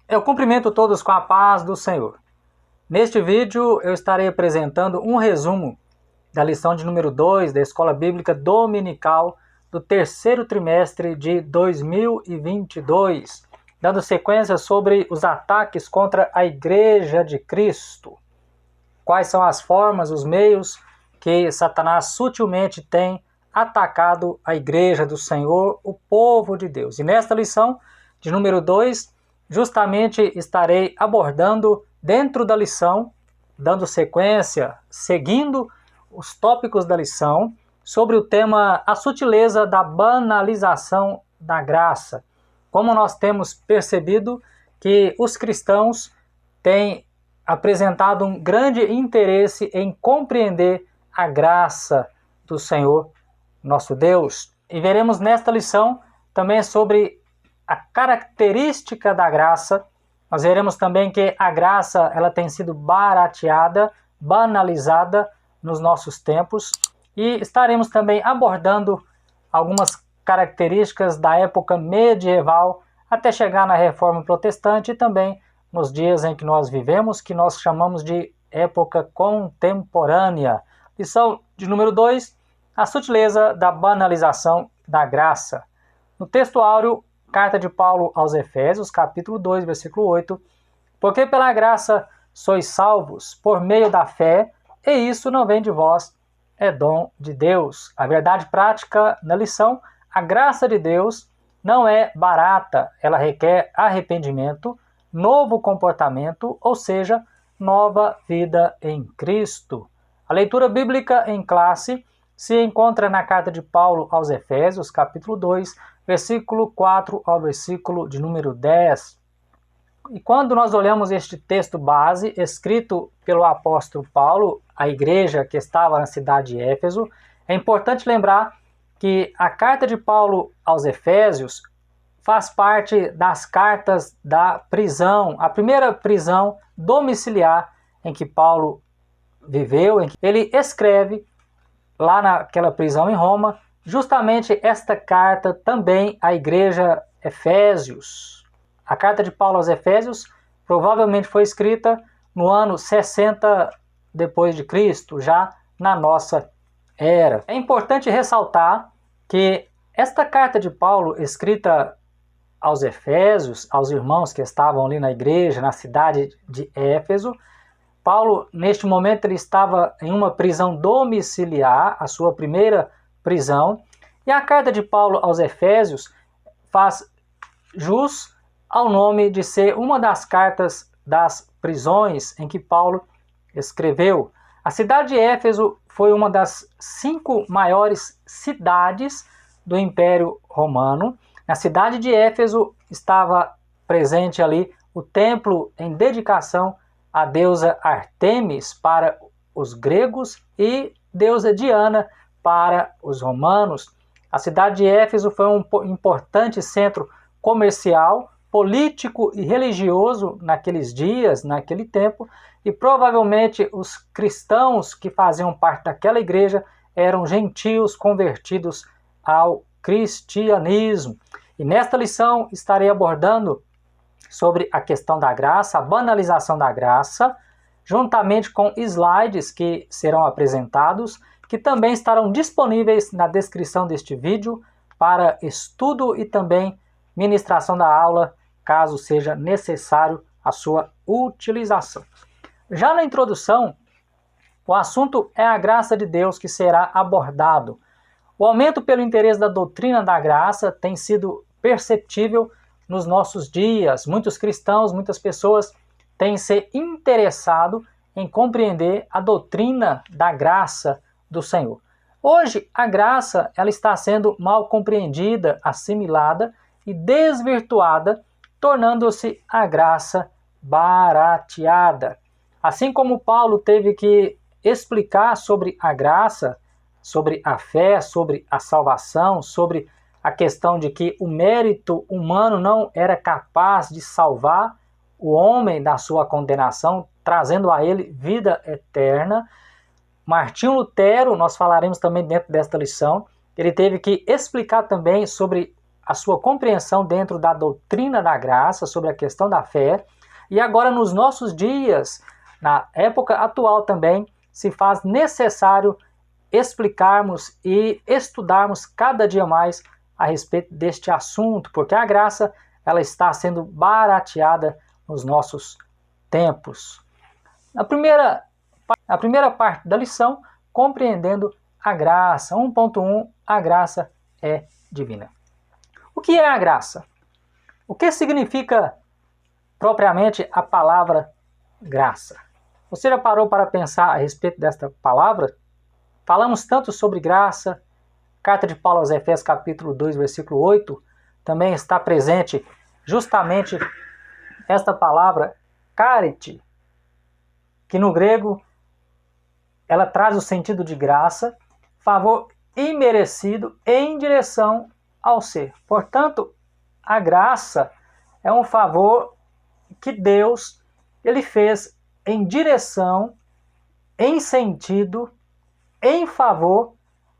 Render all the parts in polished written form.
Eu cumprimento todos com a paz do Senhor. Neste vídeo eu estarei apresentando um resumo da lição de número 2 da Escola Bíblica Dominical do terceiro trimestre de 2022, dando sequência sobre os ataques contra a Igreja de Cristo. Quais são as formas, os meios que Satanás sutilmente tem atacado a Igreja do Senhor, o povo de Deus. E nesta lição de número 2, justamente estarei abordando dentro da lição, dando sequência, seguindo os tópicos da lição, sobre o tema a sutileza da banalização da graça. Como nós temos percebido que os cristãos têm apresentado um grande interesse em compreender a graça do Senhor, nosso Deus. E veremos nesta lição também sobre a característica da graça. Nós veremos também que a graça ela tem sido barateada, banalizada nos nossos tempos. E estaremos também abordando algumas características da época medieval até chegar na Reforma Protestante e também nos dias em que nós vivemos, que nós chamamos de época contemporânea. Lição de número 2, a sutileza da banalização da graça. No texto áureo, carta de Paulo aos Efésios, capítulo 2, versículo 8, porque pela graça sois salvos por meio da fé, e isso não vem de vós, é dom de Deus. A verdade prática na lição, a graça de Deus não é barata, ela requer arrependimento, novo comportamento, ou seja, nova vida em Cristo. A leitura bíblica em classe se encontra na carta de Paulo aos Efésios, capítulo 2, versículo 4 ao versículo de número 10. E quando nós olhamos este texto base, escrito pelo apóstolo Paulo, à igreja que estava na cidade de Éfeso, é importante lembrar que a carta de Paulo aos Efésios faz parte das cartas da prisão, a primeira prisão domiciliar em que Paulo viveu, em que ele escreve lá naquela prisão em Roma, justamente esta carta também à igreja Efésios. A carta de Paulo aos Efésios provavelmente foi escrita no ano 60 depois de Cristo, já na nossa era. É importante ressaltar que esta carta de Paulo, escrita aos Efésios, aos irmãos que estavam ali na igreja, na cidade de Éfeso, Paulo, neste momento, ele estava em uma prisão domiciliar, a sua primeira prisão, e a carta de Paulo aos Efésios faz jus ao nome de ser uma das cartas das prisões em que Paulo escreveu. A cidade de Éfeso foi uma das 5 maiores cidades do Império Romano. Na cidade de Éfeso estava presente ali o templo em dedicação à deusa Artemis para os gregos e deusa Diana para os romanos. A cidade de Éfeso foi um importante centro comercial, político e religioso naqueles dias, naquele tempo, e provavelmente os cristãos que faziam parte daquela igreja eram gentios convertidos ao cristianismo. E nesta lição estarei abordando sobre a questão da graça, a banalização da graça, juntamente com slides que serão apresentados, que também estarão disponíveis na descrição deste vídeo para estudo e também ministração da aula, caso seja necessário a sua utilização. Já na introdução, o assunto é a graça de Deus que será abordado. O aumento pelo interesse da doutrina da graça tem sido perceptível nos nossos dias. Muitos cristãos, muitas pessoas têm se interessado em compreender a doutrina da graça do Senhor. Hoje, a graça ela está sendo mal compreendida, assimilada e desvirtuada, tornando-se a graça barateada. Assim como Paulo teve que explicar sobre a graça, sobre a fé, sobre a salvação, sobre a questão de que o mérito humano não era capaz de salvar o homem da sua condenação, trazendo a ele vida eterna. Martinho Lutero, nós falaremos também dentro desta lição, ele teve que explicar também sobre a sua compreensão dentro da doutrina da graça, sobre a questão da fé. E agora, nos nossos dias, na época atual também, se faz necessário explicarmos e estudarmos cada dia mais a respeito deste assunto, porque a graça ela está sendo barateada nos nossos tempos. A primeira parte da lição, compreendendo a graça. 1.1, a graça é divina. O que é a graça? O que significa propriamente a palavra graça? Você já parou para pensar a respeito desta palavra? Falamos tanto sobre graça. Carta de Paulo aos Efésios, capítulo 2, versículo 8, também está presente justamente esta palavra charite, que no grego ela traz o sentido de graça, favor imerecido em direção ao ser. Portanto, a graça é um favor que Deus ele fez em direção, em sentido, em favor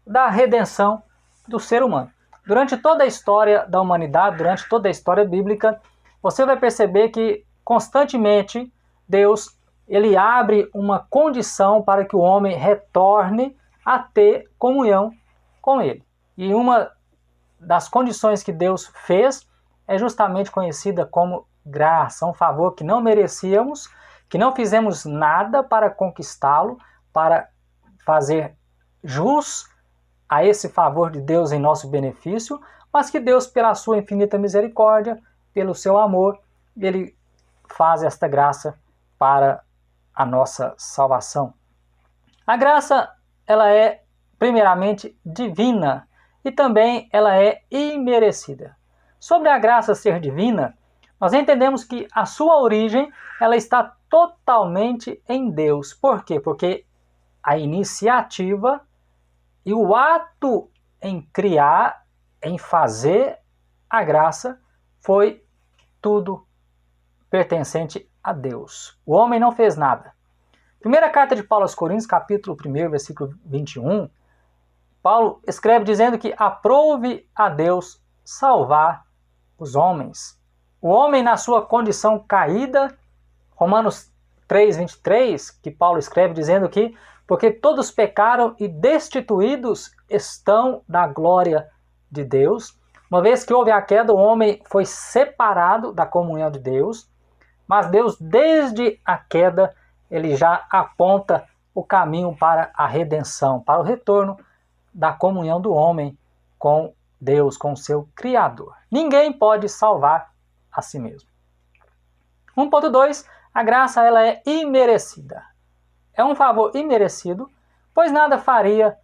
da redenção do ser humano. Durante toda a história da humanidade, durante toda a história bíblica, você vai perceber que constantemente Deus ele abre uma condição para que o homem retorne a ter comunhão com ele. E uma das condições que Deus fez é justamente conhecida como graça, um favor que não merecíamos, que não fizemos nada para conquistá-lo, para fazer jus a esse favor de Deus em nosso benefício, mas que Deus, pela sua infinita misericórdia, pelo seu amor, ele faz esta graça para a nossa salvação. A graça, ela é primeiramente divina e também ela é imerecida. Sobre a graça ser divina, nós entendemos que a sua origem ela está totalmente em Deus. Por quê? Porque a iniciativa e o ato em criar, em fazer a graça, foi tudo pertencente a Deus. O homem não fez nada. Primeira carta de Paulo aos Coríntios, capítulo 1, versículo 21, Paulo escreve dizendo que aprove a Deus salvar os homens. O homem na sua condição caída, Romanos 3, 23, que Paulo escreve dizendo que porque todos pecaram e destituídos estão da glória de Deus. Uma vez que houve a queda, o homem foi separado da comunhão de Deus, mas Deus, desde a queda, ele já aponta o caminho para a redenção, para o retorno da comunhão do homem com Deus, com o seu Criador. Ninguém pode salvar a si mesmo. 1.2, a graça ela é imerecida. É um favor imerecido, pois nada faria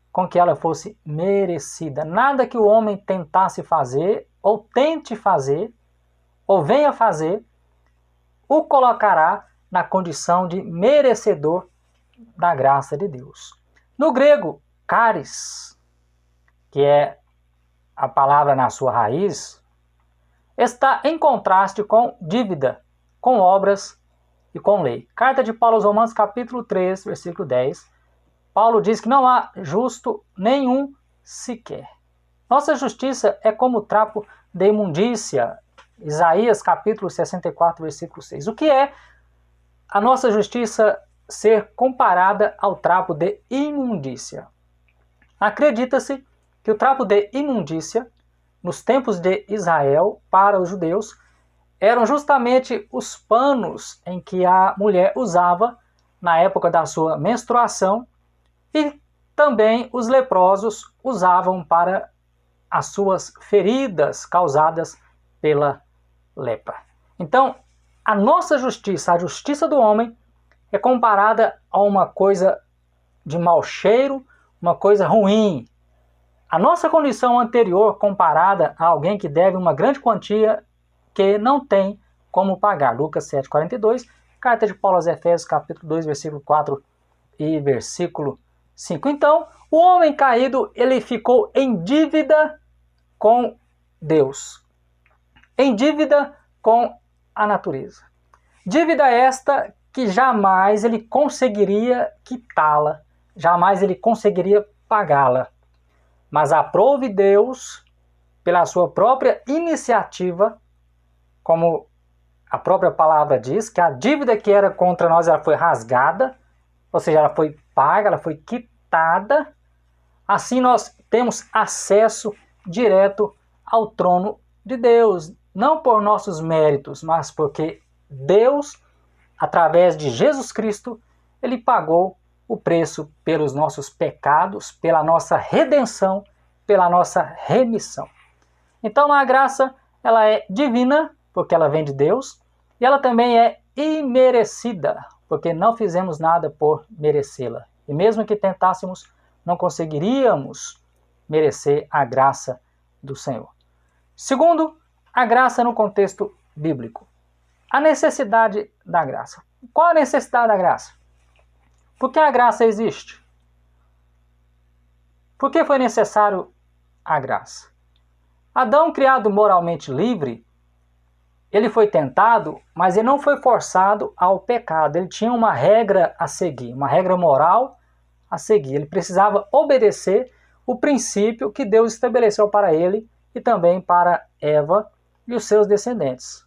com que ela fosse merecida. Nada que o homem tentasse fazer, ou tente fazer, ou venha fazer, o colocará na condição de merecedor da graça de Deus. No grego, charis, que é a palavra na sua raiz, está em contraste com dívida, com obras e com lei. Carta de Paulo aos Romanos, capítulo 3, versículo 10. Paulo diz que não há justo nenhum sequer. Nossa justiça é como trapo de imundícia. Isaías, capítulo 64, versículo 6. O que é a nossa justiça ser comparada ao trapo de imundícia? Acredita-se que o trapo de imundícia, nos tempos de Israel, para os judeus, eram justamente os panos em que a mulher usava na época da sua menstruação e também os leprosos usavam para as suas feridas causadas pela lepra. Então, a nossa justiça, a justiça do homem, é comparada a uma coisa de mau cheiro, uma coisa ruim. A nossa condição anterior comparada a alguém que deve uma grande quantia que não tem como pagar. Lucas 7,42, carta de Paulo aos Efésios, capítulo 2, versículo 4 e versículo 5. Então, o homem caído, ele ficou em dívida com Deus, em dívida com a natureza. Dívida esta que jamais ele conseguiria quitá-la, jamais ele conseguiria pagá-la. Mas aprove Deus pela sua própria iniciativa, como a própria palavra diz, que a dívida que era contra nós ela foi rasgada, ou seja, ela foi paga, ela foi quitada. Assim nós temos acesso direto ao trono de Deus, não por nossos méritos, mas porque Deus, através de Jesus Cristo, ele pagou o preço pelos nossos pecados, pela nossa redenção, pela nossa remissão. Então a graça, ela é divina, porque ela vem de Deus, e ela também é imerecida, porque não fizemos nada por merecê-la. E mesmo que tentássemos, não conseguiríamos merecer a graça do Senhor. Segundo, a graça no contexto bíblico. A necessidade da graça. Qual a necessidade da graça? Por que a graça existe? Por que foi necessário a graça? Adão, criado moralmente livre, ele foi tentado, mas ele não foi forçado ao pecado. Ele tinha uma regra a seguir, uma regra moral a seguir. Ele precisava obedecer o princípio que Deus estabeleceu para ele e também para Eva e os seus descendentes.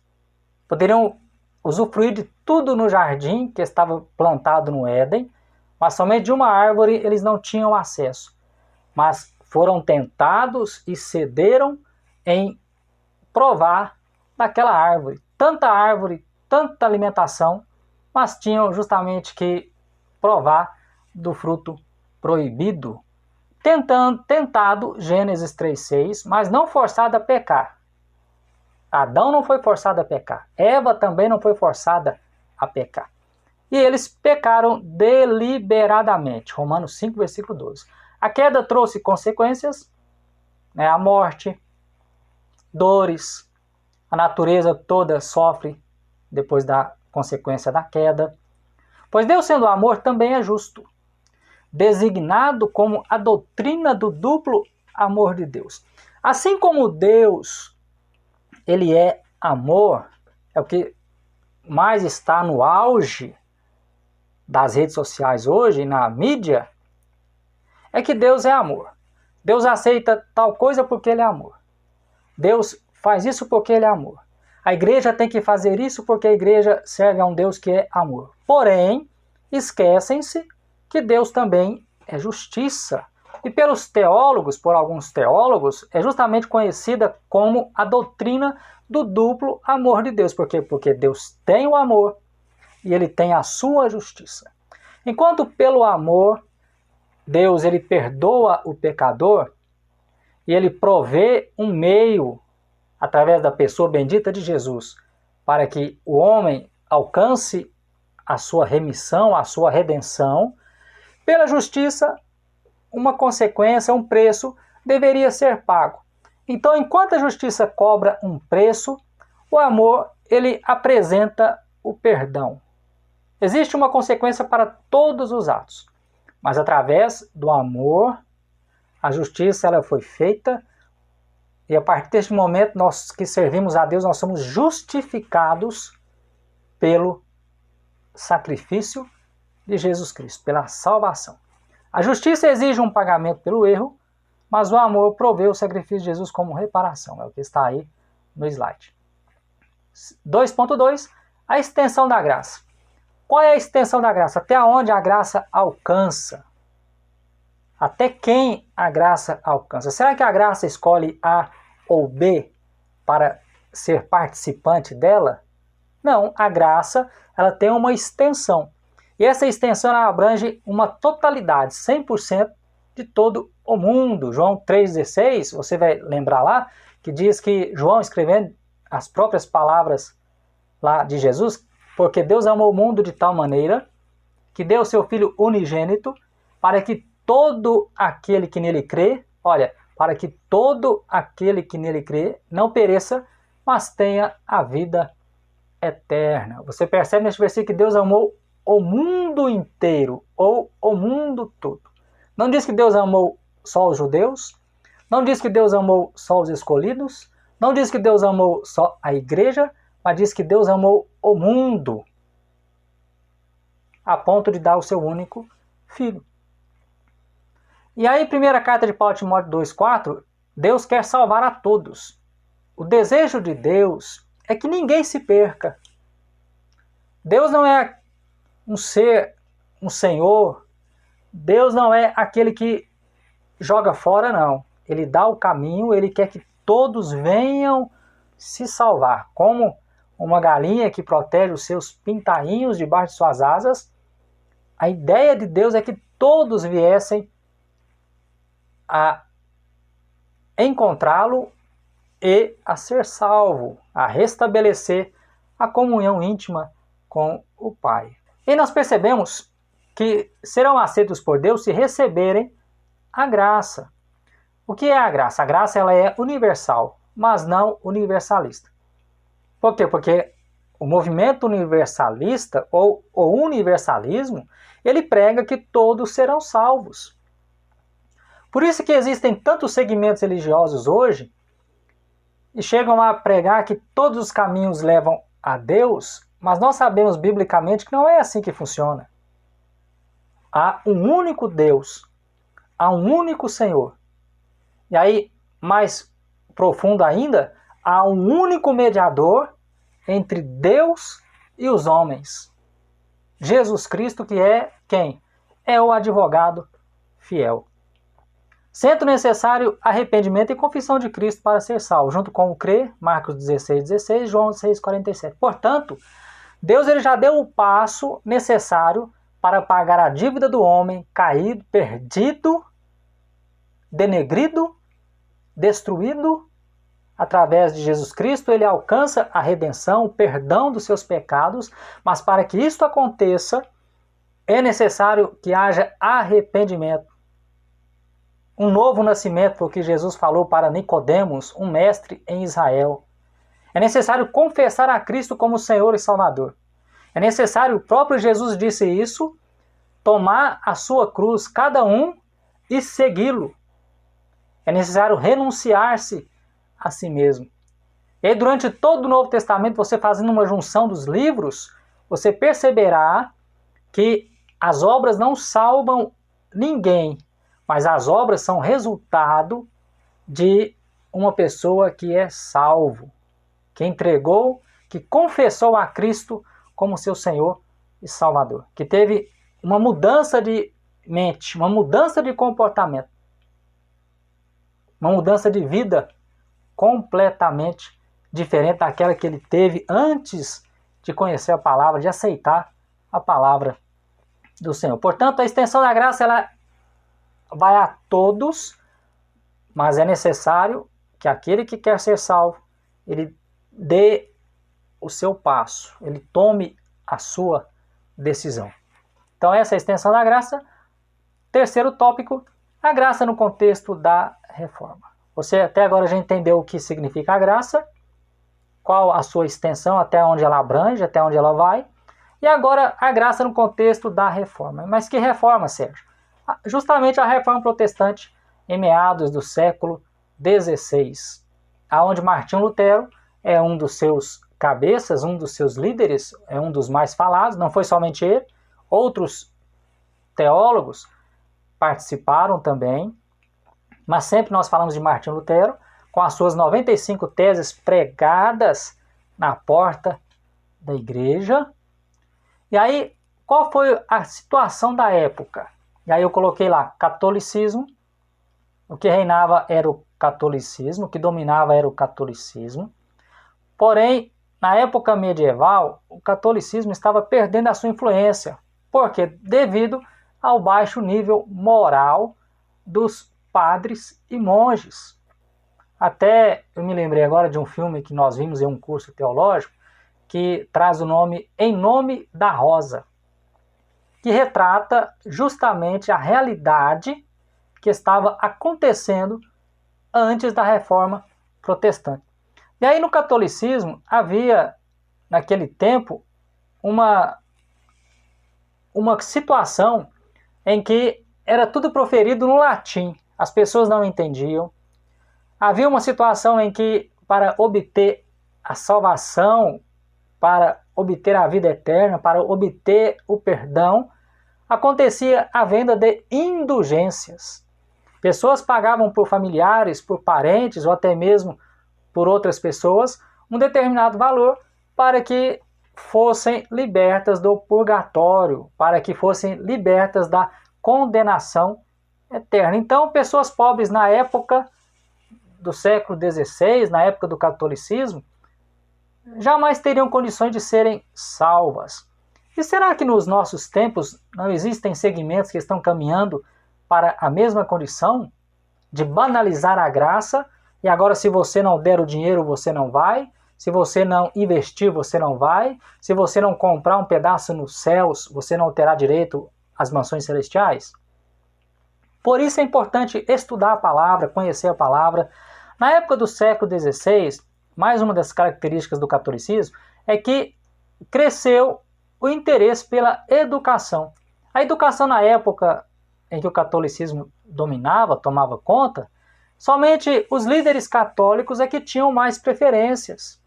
Poderiam usufruir de tudo no jardim que estava plantado no Éden, mas somente de uma árvore eles não tinham acesso. Mas foram tentados e cederam em provar daquela árvore. Tanta alimentação, mas tinham justamente que provar do fruto proibido. Tentado, Gênesis 3:6, mas não forçado a pecar. Adão não foi forçado a pecar. Eva também não foi forçada a pecar. E eles pecaram deliberadamente. Romanos 5, versículo 12. A queda trouxe consequências, a morte, dores. A natureza toda sofre depois da consequência da queda. Pois Deus, sendo amor, também é justo, designado como a doutrina do duplo amor de Deus. Assim como Deus, ele é amor, é o que mais está no auge das redes sociais hoje, na mídia, é que Deus é amor. Deus aceita tal coisa porque ele é amor. Deus faz isso porque ele é amor. A igreja tem que fazer isso porque a igreja serve a um Deus que é amor. Porém, esquecem-se que Deus também é justiça. E pelos teólogos, por alguns teólogos, é justamente conhecida como a doutrina do duplo amor de Deus. Por quê? Porque Deus tem o amor e ele tem a sua justiça. Enquanto pelo amor, Deus ele perdoa o pecador e ele provê um meio através da pessoa bendita de Jesus para que o homem alcance a sua remissão, a sua redenção. Pela justiça, uma consequência, um preço deveria ser pago. Então, enquanto a justiça cobra um preço, o amor ele apresenta o perdão. Existe uma consequência para todos os atos, mas através do amor, a justiça ela foi feita e a partir deste momento nós que servimos a Deus, nós somos justificados pelo sacrifício de Jesus Cristo, pela salvação. A justiça exige um pagamento pelo erro, mas o amor provê o sacrifício de Jesus como reparação. É o que está aí no slide. 2.2. A extensão da graça. Qual é a extensão da graça? Até onde a graça alcança? Até quem a graça alcança? Será que a graça escolhe A ou B para ser participante dela? Não, a graça ela tem uma extensão. E essa extensão ela abrange uma totalidade, 100% de todo o mundo. João 3,16, você vai lembrar lá, que diz que João escrevendo as próprias palavras lá de Jesus, porque Deus amou o mundo de tal maneira que deu o seu Filho unigênito para que todo aquele que nele crê, para que todo aquele que nele crê não pereça, mas tenha a vida eterna. Você percebe neste versículo que Deus amou o mundo inteiro, ou o mundo todo. Não diz que Deus amou só os judeus, não diz que Deus amou só os escolhidos, não diz que Deus amou só a igreja, mas diz que Deus amou o mundo, a ponto de dar o seu único filho. E aí, primeira carta de Paulo a Timóteo 2,4, Deus quer salvar a todos. O desejo de Deus é que ninguém se perca. Deus não é um ser, um senhor. Deus não é aquele que joga fora, não. Ele dá o caminho, ele quer que todos venham se salvar. Como uma galinha que protege os seus pintainhos debaixo de suas asas, a ideia de Deus é que todos viessem a encontrá-lo e a ser salvo, a restabelecer a comunhão íntima com o Pai. E nós percebemos que serão aceitos por Deus se receberem a graça. O que é a graça? A graça ela é universal, mas não universalista. Por quê? Porque o movimento universalista, ou o universalismo, ele prega que todos serão salvos. Por isso que existem tantos segmentos religiosos hoje e chegam a pregar que todos os caminhos levam a Deus, mas nós sabemos biblicamente que não é assim que funciona. Há um único Deus, há um único Senhor. E aí, mais profundo ainda, há um único mediador entre Deus e os homens. Jesus Cristo, que é quem? É o advogado fiel. Sendo necessário arrependimento e confissão de Cristo para ser salvo, junto com o crer, Marcos 16:16, João 6:47. Portanto, Deus ele já deu o passo necessário para pagar a dívida do homem caído, perdido, denegrido, destruído. Através de Jesus Cristo, ele alcança a redenção, o perdão dos seus pecados, mas para que isto aconteça, é necessário que haja arrependimento. Um novo nascimento, porque Jesus falou para Nicodemos, um mestre em Israel. É necessário confessar a Cristo como Senhor e Salvador. É necessário, o próprio Jesus disse isso, tomar a sua cruz, cada um, e segui-lo. É necessário renunciar-se a si mesmo. E aí, durante todo o Novo Testamento, você fazendo uma junção dos livros, você perceberá que as obras não salvam ninguém, mas as obras são resultado de uma pessoa que é salvo, que entregou, que confessou a Cristo como seu Senhor e Salvador, que teve uma mudança de mente, uma mudança de comportamento, uma mudança de vida completamente diferente daquela que ele teve antes de conhecer a palavra, de aceitar a palavra do Senhor. Portanto, a extensão da graça ela vai a todos, mas é necessário que aquele que quer ser salvo, ele dê o seu passo, ele tome a sua decisão. Então essa é a extensão da graça. Terceiro tópico, a graça no contexto da reforma. Você até agora já entendeu o que significa a graça, qual a sua extensão, até onde ela abrange, até onde ela vai. E agora a graça no contexto da reforma. Mas que reforma, Sérgio? Justamente a reforma protestante em meados do século XVI, aonde Martinho Lutero é um dos seus cabeças, um dos seus líderes, é um dos mais falados, não foi somente ele, outros teólogos participaram também, mas sempre nós falamos de Martinho Lutero, com as suas 95 teses pregadas na porta da igreja. E aí, qual foi a situação da época? E aí eu coloquei lá, catolicismo, o que reinava era o catolicismo, o que dominava era o catolicismo. Porém, na época medieval, o catolicismo estava perdendo a sua influência. Por quê? Devido ao baixo nível moral dos padres e monges. Até eu me lembrei agora de um filme que nós vimos em um curso teológico, que traz o nome Em Nome da Rosa, que retrata justamente a realidade que estava acontecendo antes da reforma protestante. E aí no catolicismo havia, naquele tempo, uma situação em que era tudo proferido no latim, as pessoas não entendiam. Havia uma situação em que, para obter a salvação, para obter a vida eterna, para obter o perdão, acontecia a venda de indulgências. Pessoas pagavam por familiares, por parentes ou até mesmo por outras pessoas um determinado valor para que fossem libertas do purgatório, para que fossem libertas da condenação eterna. Então, pessoas pobres na época do século XVI, na época do catolicismo, jamais teriam condições de serem salvas. E será que nos nossos tempos não existem segmentos que estão caminhando para a mesma condição de banalizar a graça? E agora, se você não der o dinheiro, você não vai. Se você não investir, você não vai. Se você não comprar um pedaço nos céus, você não terá direito às mansões celestiais. Por isso é importante estudar a palavra, conhecer a palavra. Na época do século XVI, mais uma das características do catolicismo é que cresceu o interesse pela educação. A educação na época em que o catolicismo dominava, tomava conta, somente os líderes católicos é que tinham mais preferências.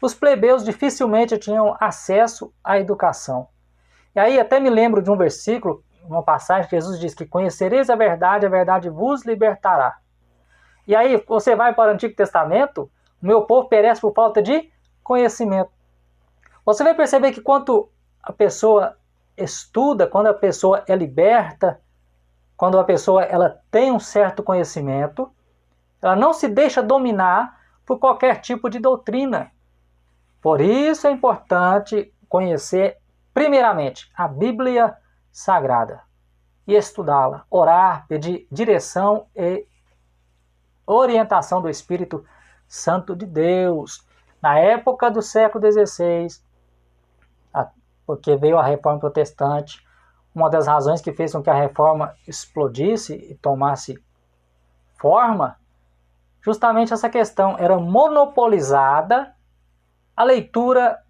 Os plebeus dificilmente tinham acesso à educação. E aí até me lembro de um versículo, uma passagem que Jesus diz que conhecereis a verdade vos libertará. E aí você vai para o Antigo Testamento, o meu povo perece por falta de conhecimento. Você vai perceber que quando a pessoa estuda, quando a pessoa é liberta, quando a pessoa ela tem um certo conhecimento, ela não se deixa dominar por qualquer tipo de doutrina. Por isso é importante conhecer, primeiramente, a Bíblia Sagrada e estudá-la, orar, pedir direção e orientação do Espírito Santo de Deus. Na época do século XVI, porque veio a Reforma Protestante, uma das razões que fez com que a Reforma explodisse e tomasse forma, justamente essa questão, era monopolizada a leitura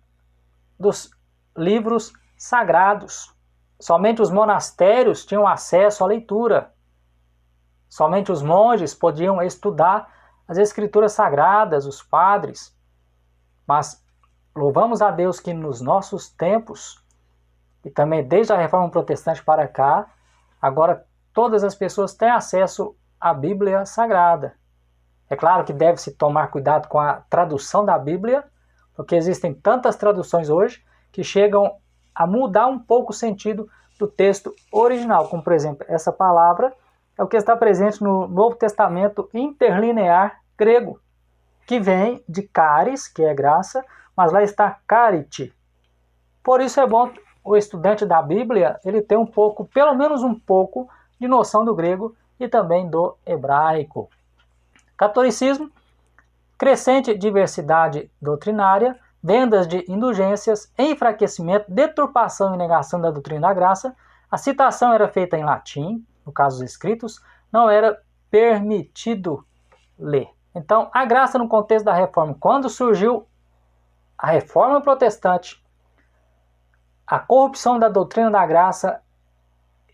dos livros sagrados. Somente os monastérios tinham acesso à leitura. Somente os monges podiam estudar as escrituras sagradas, os padres. Mas louvamos a Deus que nos nossos tempos, e também desde a Reforma Protestante para cá, agora todas as pessoas têm acesso à Bíblia Sagrada. É claro que deve-se tomar cuidado com a tradução da Bíblia, porque existem tantas traduções hoje que chegam a mudar um pouco o sentido do texto original, como por exemplo, essa palavra é o que está presente no Novo Testamento interlinear grego, que vem de caris, que é graça, mas lá está carite. Por isso é bom o estudante da Bíblia ele ter um pouco, pelo menos um pouco, de noção do grego e também do hebraico. Catolicismo, crescente diversidade doutrinária, vendas de indulgências, enfraquecimento, deturpação e negação da doutrina da graça. A citação era feita em latim, no caso dos escritos, não era permitido ler. Então, a graça no contexto da reforma, quando surgiu a reforma protestante, a corrupção da doutrina da graça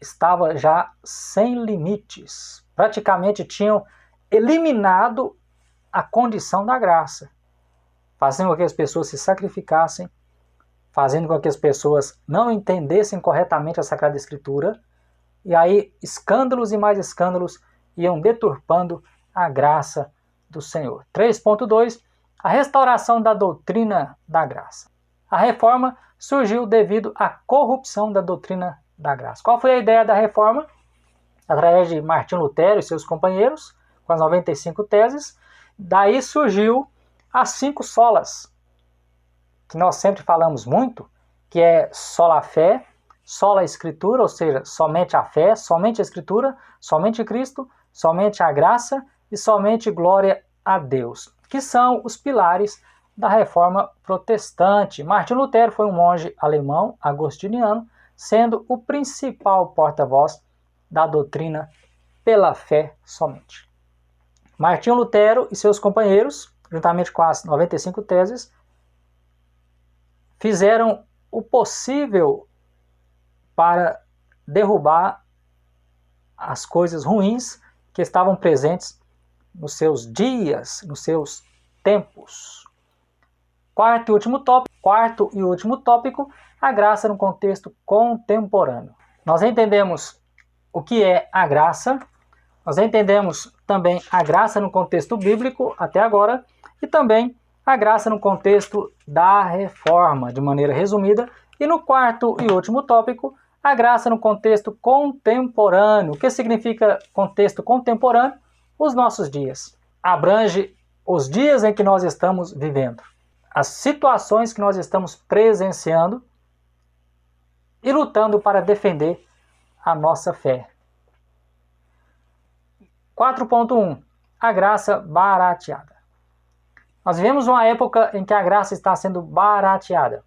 estava já sem limites. Praticamente tinham eliminado a condição da graça, fazendo com que as pessoas se sacrificassem, fazendo com que as pessoas não entendessem corretamente a Sagrada Escritura, e aí escândalos e mais escândalos iam deturpando a graça do Senhor. 3.2. A restauração da doutrina da graça. A reforma surgiu devido à corrupção da doutrina da graça. Qual foi a ideia da reforma? Através de Martinho Lutero e seus companheiros, com as 95 teses, daí surgiu as 5 solas, que nós sempre falamos muito, que é sola fé, sola escritura, ou seja, somente a fé, somente a escritura, somente Cristo, somente a graça e somente glória a Deus, que são os pilares da reforma protestante. Martinho Lutero foi um monge alemão, agostiniano, sendo o principal porta-voz da doutrina pela fé somente. Martinho Lutero e seus companheiros, juntamente com as 95 teses, fizeram o possível para derrubar as coisas ruins que estavam presentes nos seus dias, nos seus tempos. Quarto e último tópico, a graça no contexto contemporâneo. Nós entendemos o que é a graça, Nós entendemos também a graça no contexto bíblico até agora e também a graça no contexto da reforma, de maneira resumida. E no quarto e último tópico, a graça no contexto contemporâneo. O que significa contexto contemporâneo? Os nossos dias. Abrange os dias em que nós estamos vivendo, as situações que nós estamos presenciando e lutando para defender a nossa fé. 4.1. A graça barateada. Nós vivemos uma época em que a graça está sendo barateada.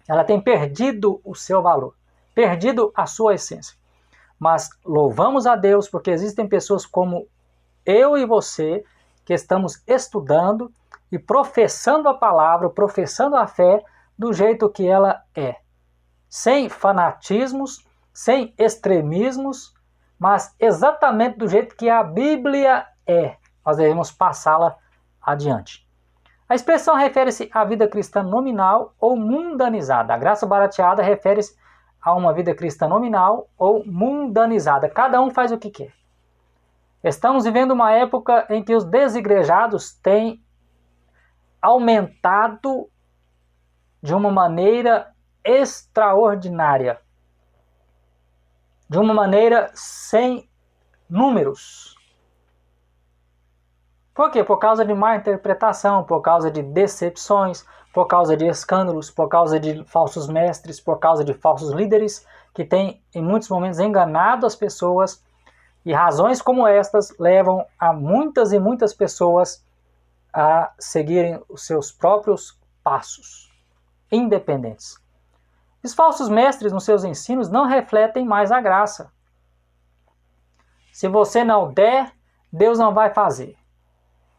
Ela tem perdido o seu valor, perdido a sua essência. Mas louvamos a Deus porque existem pessoas como eu e você que estamos estudando e professando a palavra, professando a fé do jeito que ela é. Sem fanatismos, sem extremismos, mas exatamente do jeito que a Bíblia é. Nós devemos passá-la adiante. A expressão refere-se à vida cristã nominal ou mundanizada. A graça barateada refere-se a uma vida cristã nominal ou mundanizada. Cada um faz o que quer. Estamos vivendo uma época em que os desigrejados têm aumentado de uma maneira extraordinária. De uma maneira sem números. Por quê? Por causa de má interpretação, por causa de decepções, por causa de escândalos, por causa de falsos mestres, por causa de falsos líderes que têm, em muitos momentos, enganado as pessoas. E razões como estas levam a muitas e muitas pessoas a seguirem os seus próprios passos, independentes. Os falsos mestres, nos seus ensinos, não refletem mais a graça. Se você não der, Deus não vai fazer.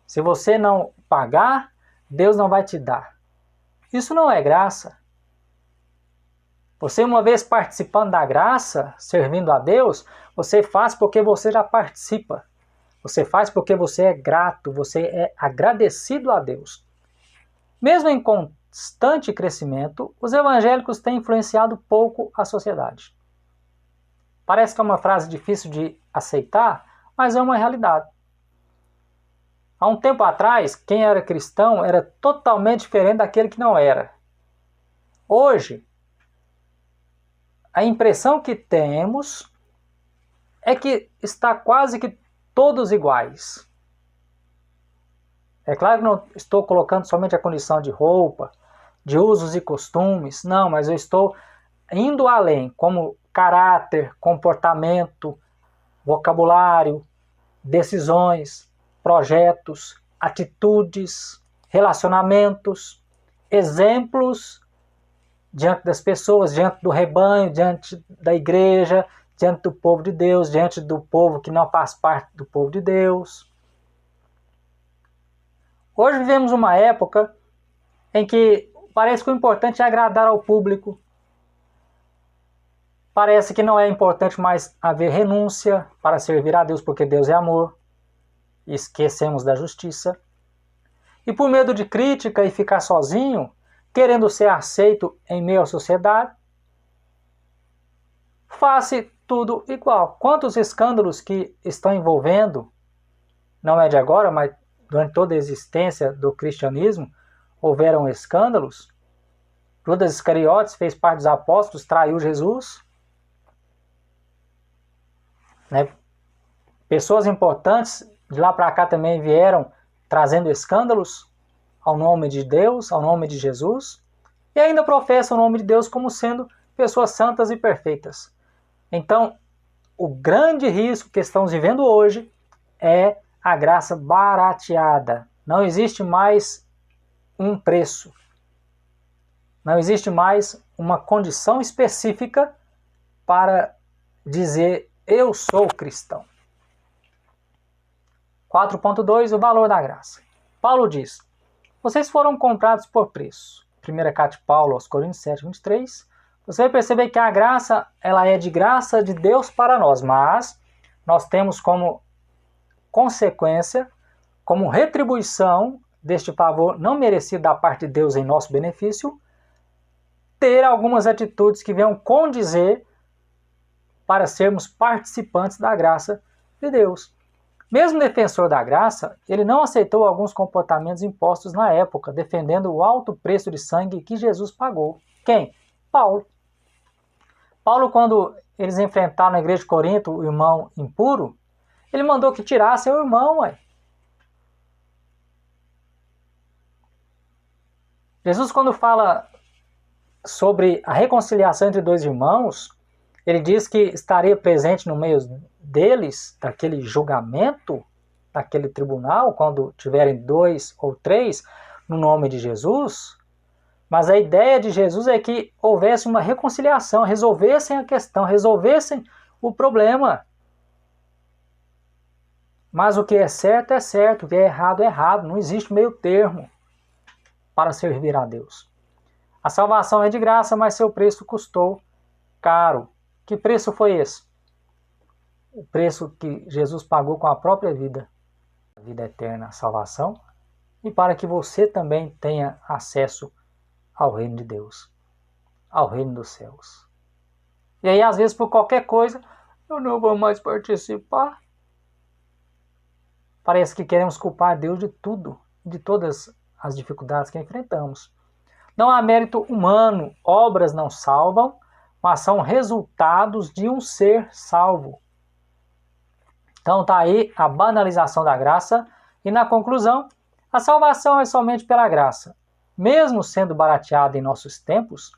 Se você não pagar, Deus não vai te dar. Isso não é graça. Você, uma vez participando da graça, servindo a Deus, você faz porque você já participa. Você faz porque você é grato, você é agradecido a Deus. Mesmo em constante crescimento, os evangélicos têm influenciado pouco a sociedade. Parece que é uma frase difícil de aceitar, mas é uma realidade. Há um tempo atrás, quem era cristão era totalmente diferente daquele que não era. Hoje, a impressão que temos é que está quase que todos iguais. É claro que não estou colocando somente a condição de roupa, de usos e costumes, não, mas eu estou indo além, como caráter, comportamento, vocabulário, decisões, projetos, atitudes, relacionamentos, exemplos diante das pessoas, diante do rebanho, diante da igreja, diante do povo de Deus, diante do povo que não faz parte do povo de Deus. Hoje vivemos uma época em que parece que o importante é agradar ao público. Parece que não é importante mais haver renúncia para servir a Deus, porque Deus é amor. E esquecemos da justiça. E por medo de crítica e ficar sozinho, querendo ser aceito em meio à sociedade, faz-se tudo igual. Quantos escândalos que estão envolvendo, não é de agora, mas durante toda a existência do cristianismo, houveram escândalos. Judas Iscariotes fez parte dos apóstolos, traiu Jesus. Pessoas importantes de lá para cá também vieram trazendo escândalos ao nome de Deus, ao nome de Jesus, e ainda professam o nome de Deus como sendo pessoas santas e perfeitas. Então, o grande risco que estamos vivendo hoje é a graça barateada. Não existe mais um preço. Não existe mais uma condição específica para dizer eu sou cristão. 4.2, o valor da graça. Paulo diz, vocês foram comprados por preço. 1 carta de Paulo aos Coríntios 7:23. Você vai perceber que a graça, ela é de graça de Deus para nós, mas nós temos como consequência, como retribuição deste favor não merecido da parte de Deus em nosso benefício, ter algumas atitudes que venham condizer para sermos participantes da graça de Deus. Mesmo defensor da graça, ele não aceitou alguns comportamentos impostos na época, defendendo o alto preço de sangue que Jesus pagou. Quem? Paulo. Paulo, quando eles enfrentaram na igreja de Corinto o irmão impuro, ele mandou que tirasse o irmão. Jesus, quando fala sobre a reconciliação entre dois irmãos, ele diz que estaria presente no meio deles, daquele julgamento, daquele tribunal, quando tiverem 2 ou 3 no nome de Jesus. Mas a ideia de Jesus é que houvesse uma reconciliação, resolvessem a questão, resolvessem o problema. Mas o que é certo, o que é errado, não existe meio termo para servir a Deus. A salvação é de graça, mas seu preço custou caro. Que preço foi esse? O preço que Jesus pagou com a própria vida, a vida eterna, a salvação, e para que você também tenha acesso ao reino de Deus, ao reino dos céus. E aí, às vezes, por qualquer coisa, eu não vou mais participar. Parece que queremos culpar Deus de tudo, de todas as dificuldades que enfrentamos. Não há mérito humano, obras não salvam, mas são resultados de um ser salvo. Então está aí a banalização da graça, e na conclusão, a salvação é somente pela graça. Mesmo sendo barateada em nossos tempos,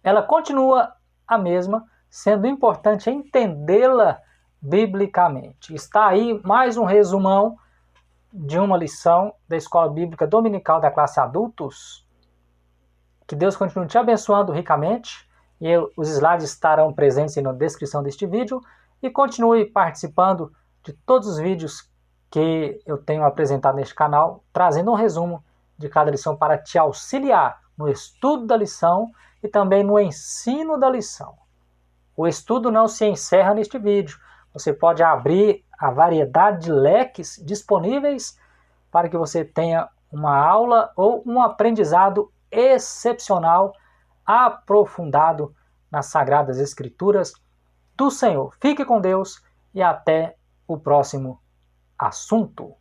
ela continua a mesma, sendo importante entendê-la biblicamente. Está aí mais um resumão de uma lição da Escola Bíblica Dominical da classe Adultos. Que Deus continue te abençoando ricamente, e os slides estarão presentes na descrição deste vídeo, e continue participando de todos os vídeos que eu tenho apresentado neste canal, trazendo um resumo de cada lição para te auxiliar no estudo da lição e também no ensino da lição. O estudo não se encerra neste vídeo. Você pode abrir a variedade de leques disponíveis para que você tenha uma aula ou um aprendizado excepcional, aprofundado nas Sagradas Escrituras do Senhor. Fique com Deus e até o próximo assunto.